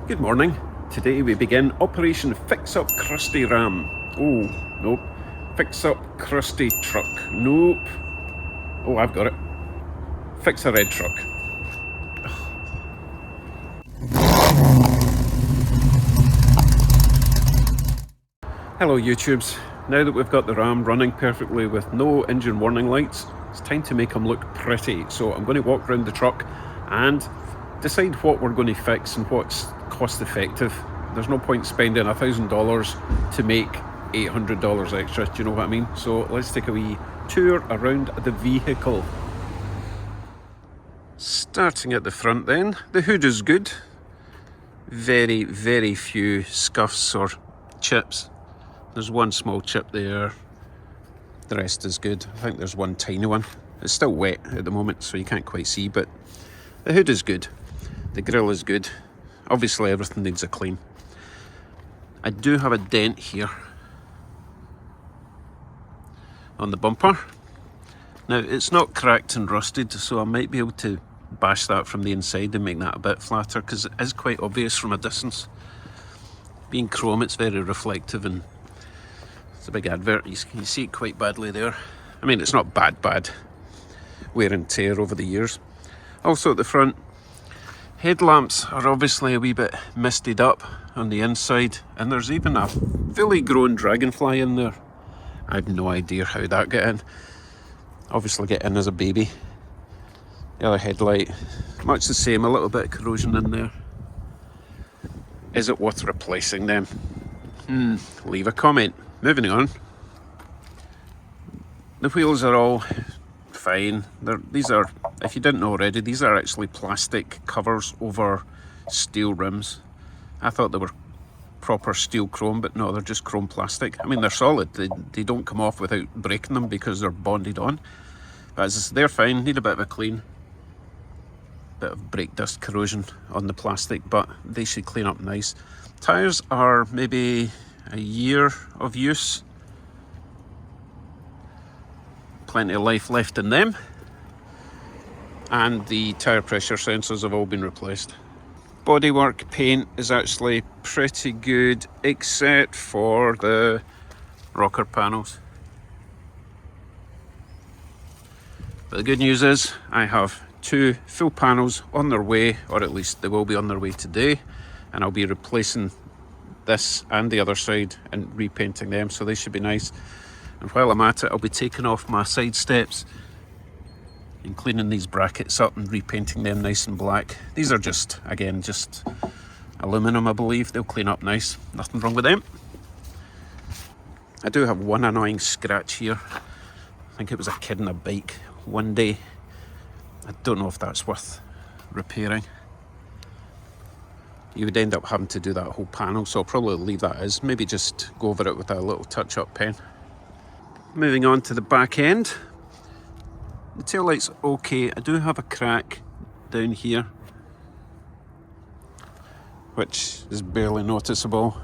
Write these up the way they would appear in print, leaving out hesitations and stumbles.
Good morning. Today we begin Operation Fix Up Crusty Ram. Oh, nope. Fix Up Crusty Truck. Nope. Oh, I've got it. Fix a red truck. Hello YouTubes. Now that we've got the Ram running perfectly with no engine warning lights, it's time to make them look pretty. So I'm going to walk around the truck and decide what we're going to fix and what's cost effective. There's no point spending $1,000 to make $800 extra, do you know what I mean? So let's take a wee tour around the vehicle. Starting at the front then, the hood is good. Very, very few scuffs or chips. There's one small chip there, the rest is good. I think there's one tiny one. It's still wet at the moment, so you can't quite see, but the hood is good. The grille is good. Obviously everything needs a clean. I do have a dent here on the bumper. Now it's not cracked and rusted, so I might be able to bash that from the inside and make that a bit flatter, because it is quite obvious from a distance. Being chrome, it's very reflective and it's a big advert. You can see it quite badly there. I mean, it's not bad wear and tear over the years. Also at the front, headlamps are obviously a wee bit misted up on the inside, and there's even a fully grown dragonfly in there. I have no idea how that got in. Obviously get in as a baby. The other headlight, much the same, a little bit of corrosion in there. Is it worth replacing them? Leave a comment. Moving on. The wheels are all fine. These are, if you didn't know already, these are actually plastic covers over steel rims. I thought they were proper steel chrome, but no, they're just chrome plastic. I mean, they're solid. They don't come off without breaking them because they're bonded on. But they're fine, need a bit of a clean. Bit of brake dust corrosion on the plastic, but they should clean up nice. Tyres are maybe a year of use. Plenty of life left in them. And the tyre pressure sensors have all been replaced. Bodywork paint is actually pretty good, except for the rocker panels. But the good news is I have 2 full panels on their way, or at least they will be on their way today, and I'll be replacing this and the other side and repainting them, so they should be nice. And while I'm at it, I'll be taking off my side steps and cleaning these brackets up and repainting them nice and black. These are just, again, just aluminum, I believe. They'll clean up nice, nothing wrong with them. I do have one annoying scratch here. I think it was a kid on a bike one day. I don't know if that's worth repairing. You would end up having to do that whole panel, so I'll probably leave that as, maybe just go over it with a little touch-up pen. Moving on to the back end. The taillight's okay. I do have a crack down here, which is barely noticeable.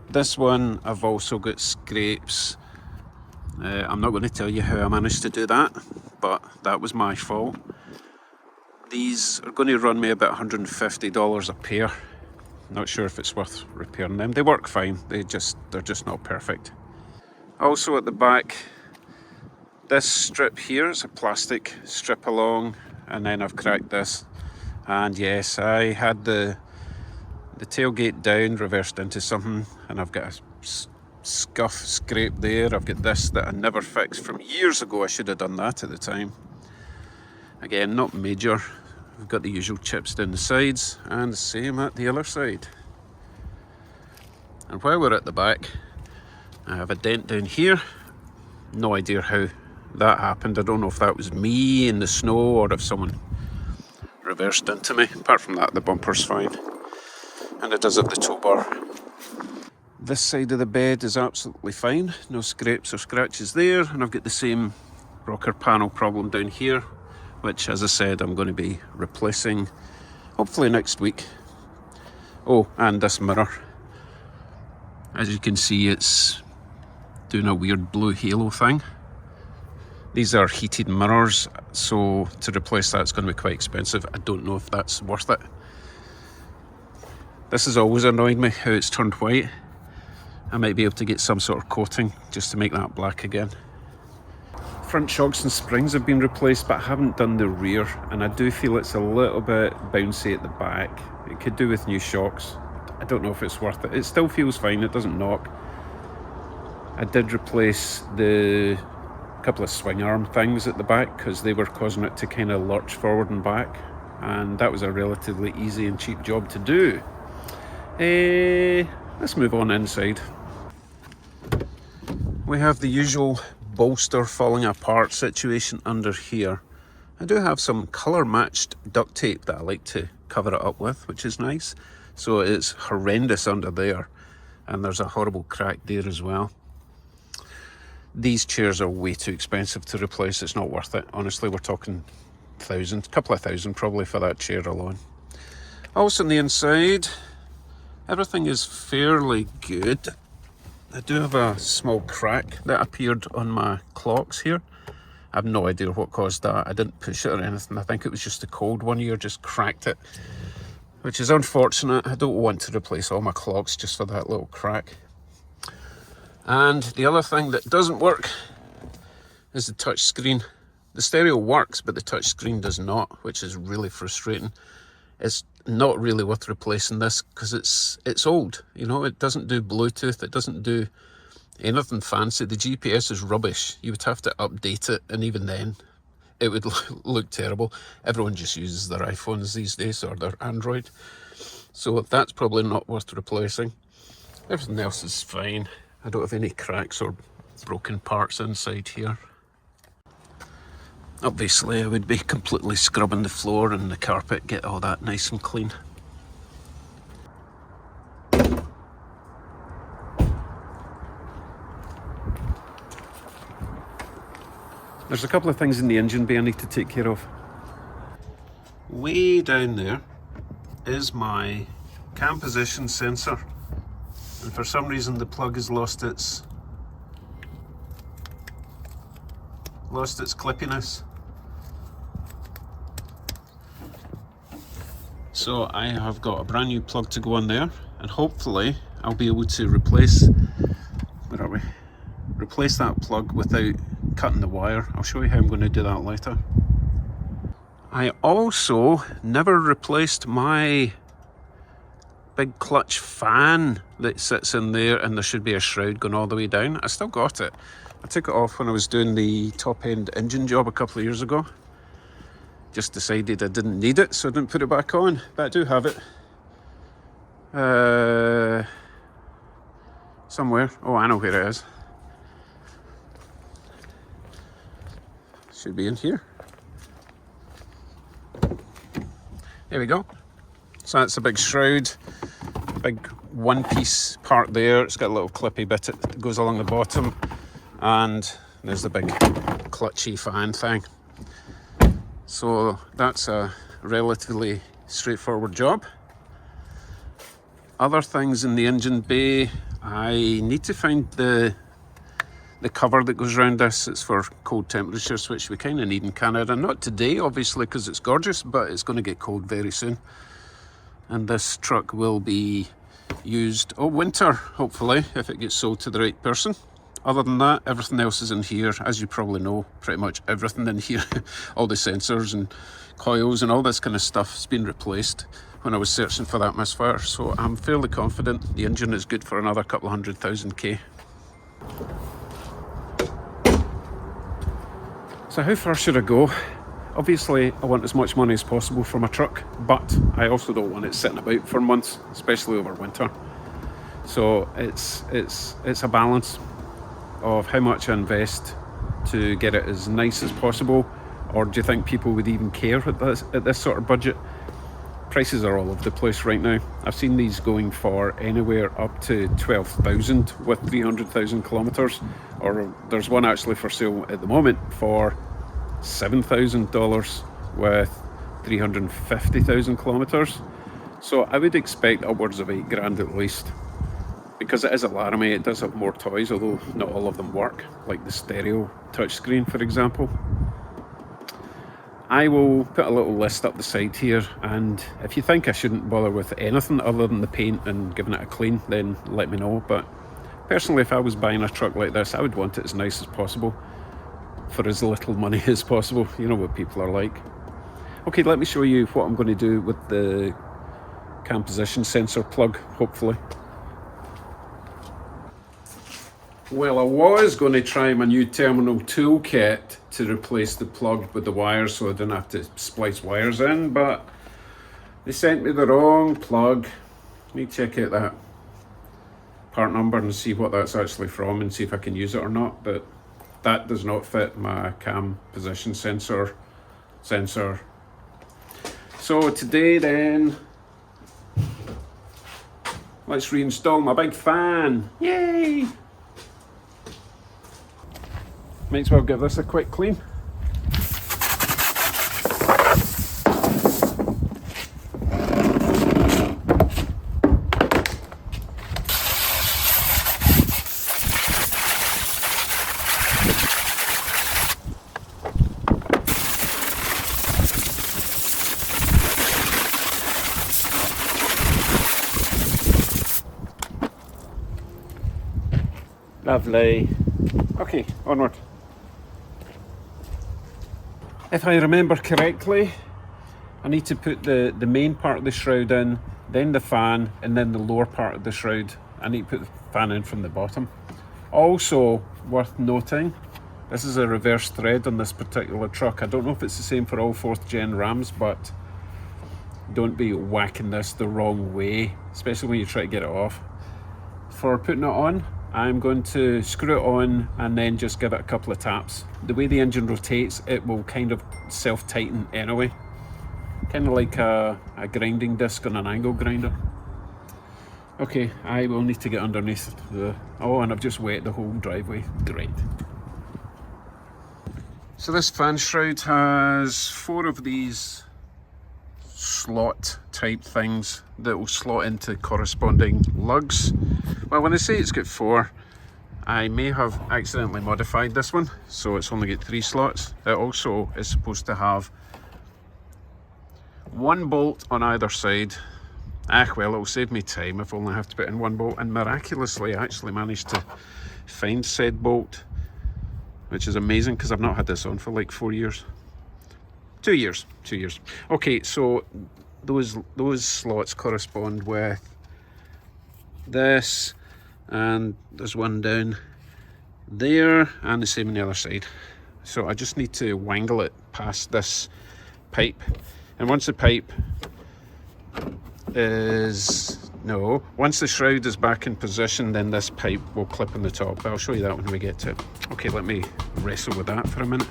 This one, I've also got scrapes. I'm not going to tell you how I managed to do that, but that was my fault. These are going to run me about $150 a pair. Not sure if it's worth repairing them. They work fine, they're just not perfect. Also at the back, this strip here is a plastic strip along, and then I've cracked this. And yes, I had the tailgate down, reversed into something, and I've got a scuff scrape there. I've got this that I never fixed from years ago. I should have done that at the time. Again, not major. We've got the usual chips down the sides, and the same at the other side. And while we're at the back, I have a dent down here. No idea how that happened. I don't know if that was me in the snow or if someone reversed into me. Apart from that, the bumper's fine. And it does have the tow bar. This side of the bed is absolutely fine. No scrapes or scratches there. And I've got the same rocker panel problem down here, which, as I said, I'm going to be replacing hopefully next week. Oh, and this mirror. As you can see, it's doing a weird blue halo thing. These are heated mirrors, so to replace that's going to be quite expensive. I don't know if that's worth it. This has always annoyed me, how it's turned white. I might be able to get some sort of coating just to make that black again. Front shocks and springs have been replaced, but I haven't done the rear, and I do feel it's a little bit bouncy at the back. It could do with new shocks. I don't know if it's worth it. It still feels fine, it doesn't knock. I did replace the couple of swing arm things at the back because they were causing it to kind of lurch forward and back, and that was a relatively easy and cheap job to do. Let's move on inside. We have the usual bolster falling apart situation under here. I do have some colour matched duct tape that I like to cover it up with, which is nice. So it's horrendous under there, and there's a horrible crack there as well. These chairs are way too expensive to replace. It's not worth it. Honestly, we're talking thousands, a couple of thousand probably for that chair alone. Also on the inside, everything is fairly good. I do have a small crack that appeared on my clocks here. I have no idea what caused that. I didn't push it or anything. I think it was just the cold one year just cracked it, which is unfortunate. I don't want to replace all my clocks just for that little crack. And the other thing that doesn't work is the touch screen. The stereo works, but the touch screen does not, which is really frustrating. It's not really worth replacing this because it's old. You know, it doesn't do Bluetooth, it doesn't do anything fancy. The GPS is rubbish. You would have to update it, and even then it would look terrible. Everyone just uses their iPhones these days, or their Android, so that's probably not worth replacing. Everything else is fine. I don't have any cracks or broken parts inside here. Obviously I would be completely scrubbing the floor and the carpet, get all that nice and clean. There's a couple of things in the engine bay I need to take care of. Way down there is my cam position sensor, and for some reason the plug has lost its clippiness. So I have got a brand new plug to go on there, and hopefully I'll be able to replace that plug without cutting the wire. I'll show you how I'm going to do that later. I also never replaced my big clutch fan that sits in there, and there should be a shroud going all the way down. I still got it. I took it off when I was doing the top end engine job a couple of years ago. Just decided I didn't need it, so I didn't put it back on, but I do have it. Somewhere. Oh, I know where it is. Should be in here. There we go. So that's a big shroud, big one-piece part there. It's got a little clippy bit that goes along the bottom, and there's the big clutchy fan thing. So that's a relatively straightforward job. Other things in the engine bay, I need to find the cover that goes around this. It's for cold temperatures, which we kind of need in Canada. Not today, obviously, because it's gorgeous, but it's going to get cold very soon. And this truck will be used all winter, hopefully, if it gets sold to the right person. Other than that, everything else is in here. As you probably know, pretty much everything in here, all the sensors and coils and all this kind of stuff has been replaced when I was searching for that misfire. So I'm fairly confident the engine is good for another couple of 100,000 K. So how far should I go? Obviously, I want as much money as possible for my truck, but I also don't want it sitting about for months, especially over winter. So it's a balance of how much I invest to get it as nice as possible, or do you think people would even care at this sort of budget? Prices are all over the place right now. I've seen these going for anywhere up to 12,000 with 300,000 kilometers, or there's one actually for sale at the moment for $7,000 with 350,000 kilometers. So I would expect upwards of $8,000 at least. Because it is a Laramie, it does have more toys, although not all of them work, like the stereo touchscreen, for example. I will put a little list up the side here, and if you think I shouldn't bother with anything other than the paint and giving it a clean, then let me know. But personally, if I was buying a truck like this, I would want it as nice as possible for as little money as possible. You know what people are like. Okay, let me show you what I'm going to do with the cam position sensor plug, hopefully. Well, I was going to try my new terminal toolkit to replace the plug with the wires so I didn't have to splice wires in, but they sent me the wrong plug. Let me check out that part number and see what that's actually from and see if I can use it or not, but that does not fit my cam position sensor. So today then, let's reinstall my big fan. Yay! Might as well give this a quick clean. Lovely. Okay, onward. If I remember correctly, I need to put the main part of the shroud in, then the fan, and then the lower part of the shroud. I need to put the fan in from the bottom. Also, worth noting, this is a reverse thread on this particular truck. I don't know if it's the same for all 4th gen Rams, but don't be whacking this the wrong way, especially when you try to get it off. For putting it on, I'm going to screw it on and then just give it a couple of taps. The way the engine rotates, it will kind of self-tighten anyway. Kind of like a grinding disc on an angle grinder. Okay, I will need to get underneath the... Oh, and I've just wet the whole driveway. Great. So this fan shroud has 4 of these slot type things that will slot into corresponding lugs. Well, when I say it's got 4, I may have accidentally modified this one, so it's only got 3 slots. It also is supposed to have 1 bolt on either side. Well, it'll save me time if I only have to put in 1 bolt, and miraculously I actually managed to find said bolt, which is amazing because I've not had this on for like 4 years. 2 years. Okay, so those slots correspond with this, and there's one down there, and the same on the other side. So I just need to wangle it past this pipe, and once the pipe is... no, once the shroud is back in position, then this pipe will clip on the top. I'll show you that when we get to it. Okay, let me wrestle with that for a minute.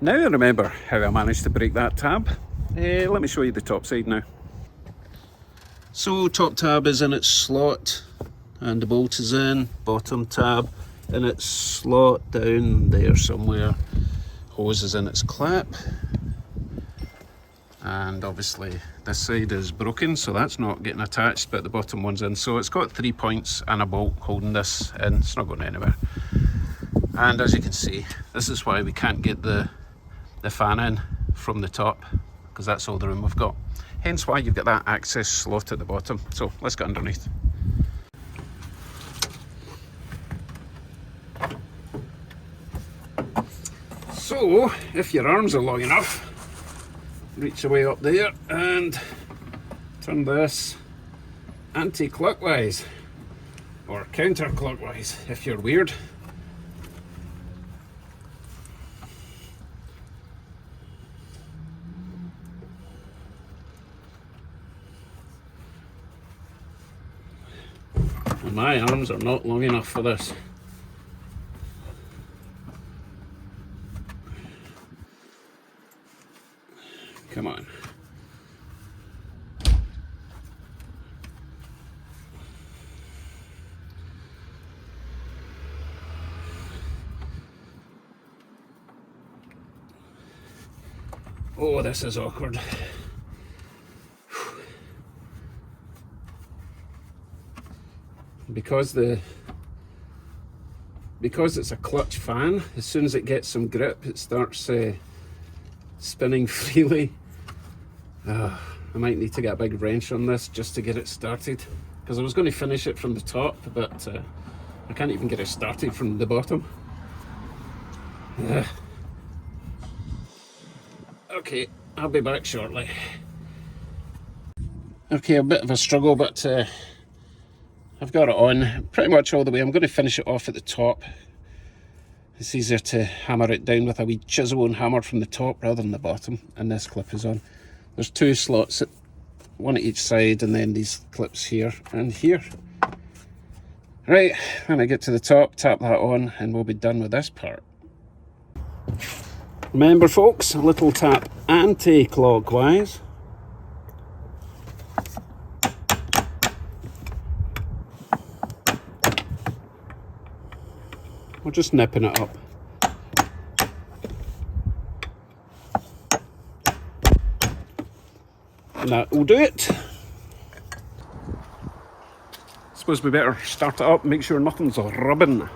Now I remember how I managed to break that tab. Let me show you the top side now. So top tab is in its slot and the bolt is in. Bottom tab in its slot down there somewhere. Hose is in its clip. And obviously this side is broken, so that's not getting attached, but the bottom one's in. So it's got 3 points and a bolt holding this in. It's not going anywhere. And as you can see, this is why we can't get the fan in from the top, because that's all the room we've got. Hence why you've got that access slot at the bottom. So let's get underneath. So if your arms are long enough, reach away up there and turn this anti-clockwise or counterclockwise if you're weird. My arms are not long enough for this. Come on. Oh, this is awkward. Because it's a clutch fan, as soon as it gets some grip, it starts spinning freely. I might need to get a big wrench on this just to get it started, because I was going to finish it from the top, but I can't even get it started from the bottom. Okay, I'll be back shortly. Okay, a bit of a struggle, but I've got it on pretty much all the way. I'm going to finish it off at the top. It's easier to hammer it down with a wee chisel and hammer from the top rather than the bottom, and this clip is on. There's two slots, one at each side, and then these clips here and here. Right, when I get to the top, tap that on and we'll be done with this part. Remember folks, a little tap anti-clockwise. We're just nipping it up. And that will do it. Suppose we better start it up, make sure nothing's rubbing.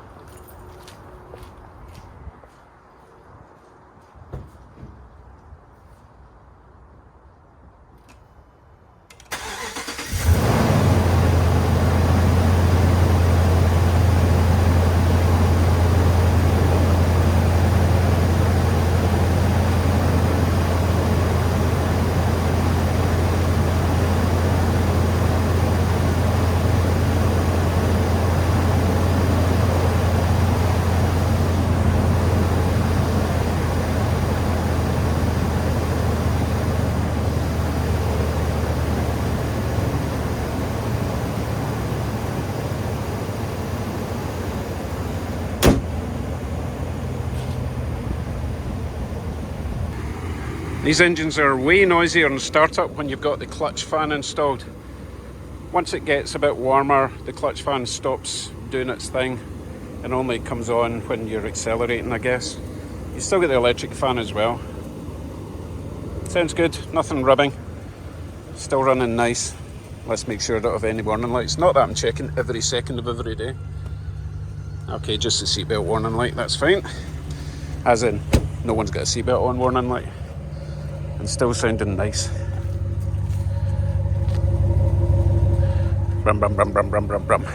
These engines are way noisier in startup when you've got the clutch fan installed. Once it gets a bit warmer, the clutch fan stops doing its thing and only comes on when you're accelerating, I guess. You still get the electric fan as well. Sounds good, nothing rubbing. Still running nice. Let's make sure I don't have any warning lights. Not that I'm checking every second of every day. Okay, just the seatbelt warning light, that's fine. As in, no one's got a seatbelt on warning light. And still sounding nice. Brum, brum, brum, brum, brum, brum, brum.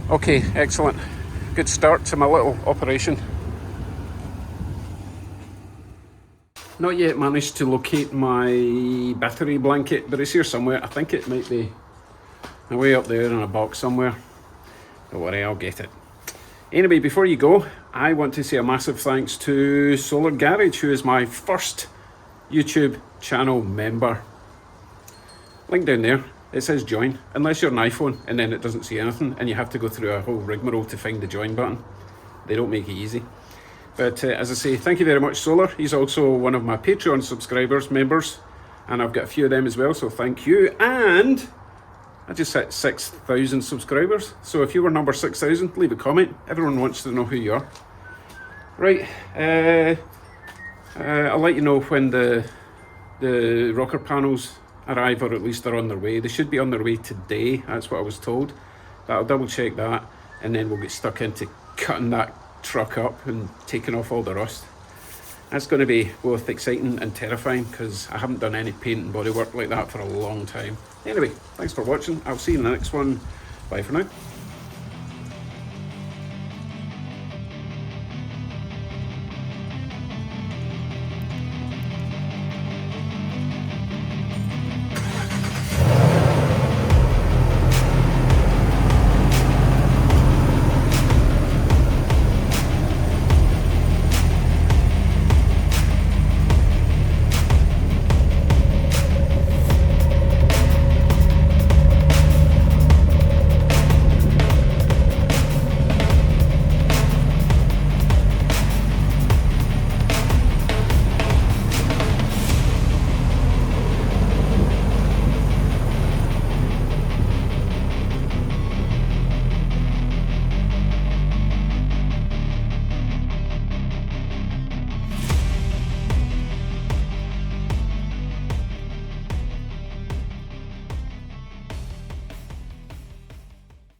Okay, excellent. Good start to my little operation. Not yet managed to locate my battery blanket, but it's here somewhere. I think it might be way up there in a box somewhere. Don't worry, I'll get it. Anyway, before you go, I want to say a massive thanks to Solar Garage, who is my first YouTube channel member. Link down there, it says join, unless you're an iPhone and then it doesn't see anything and you have to go through a whole rigmarole to find the join button. They don't make it easy. But as I say, thank you very much Solar. He's also one of my Patreon subscribers, members, and I've got a few of them as well, so thank you. And I just hit 6,000 subscribers, so if you were number 6,000, leave a comment. Everyone wants to know who you are. Right, I'll let you know when the rocker panels arrive, or at least they're on their way. They should be on their way today, that's what I was told. But I'll double check that, and then we'll get stuck into cutting that truck up and taking off all the rust. That's going to be both exciting and terrifying, because I haven't done any paint and bodywork like that for a long time. Anyway, thanks for watching. I'll see you in the next one. Bye for now.